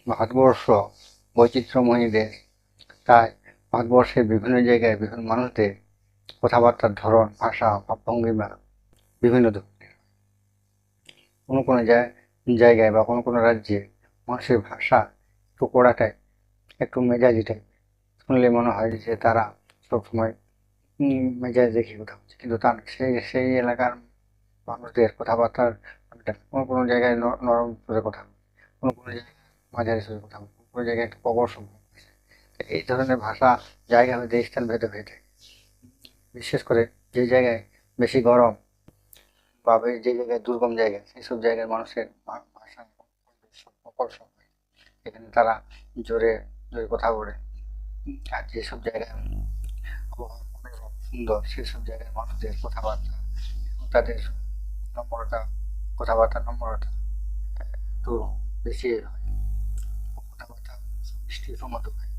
ভারতবর্ষ বৈচিত্র্যময়ী দেশ। তাই ভারতবর্ষের বিভিন্ন জায়গায় বিভিন্ন মানুষদের কথাবার্তার ধরন, ভাষা, ভাবভঙ্গিমা বিভিন্ন ধরনের। কোনো কোনো জায়গায় বা কোনো কোনো রাজ্যে মানুষের ভাষা একটু কড়া টাইপ, একটু মেজাজি টাইপ। শুনলে মনে হয় যে তারা সবসময় মেজাজ দেখিয়ে কথা বলছে, কিন্তু তার সেই সেই এলাকার মানুষদের কথাবার্তার কোনো কোনো জায়গায় নরম করে কথা বলে, কোনো কোনো জায়গায় মাঝারি সুরে কথা বলে, কোনো কোনো জায়গায় একটু প্রবল শব্দ। এই ধরনের ভাষা জায়গা ভেদে স্থান ভেদে হয়ে থাকে। বিশেষ করে যে জায়গায় বেশি গরম বা যে জায়গায় দুর্গম জায়গা, সেসব জায়গার মানুষের ভাষা প্রবল শব্দ হয়। এখানে তারা জোরে জোরে কথা বলে। আর যেসব জায়গায় আবহাওয়া মনোরম সুন্দর, সেসব জায়গায় মানুষদের কথাবার্তা এবং তাদের নম্রতা, কথাবার্তার নম্রতা একটু বেশি হয়, কথাবার্তা মিষ্টি সমত হয়।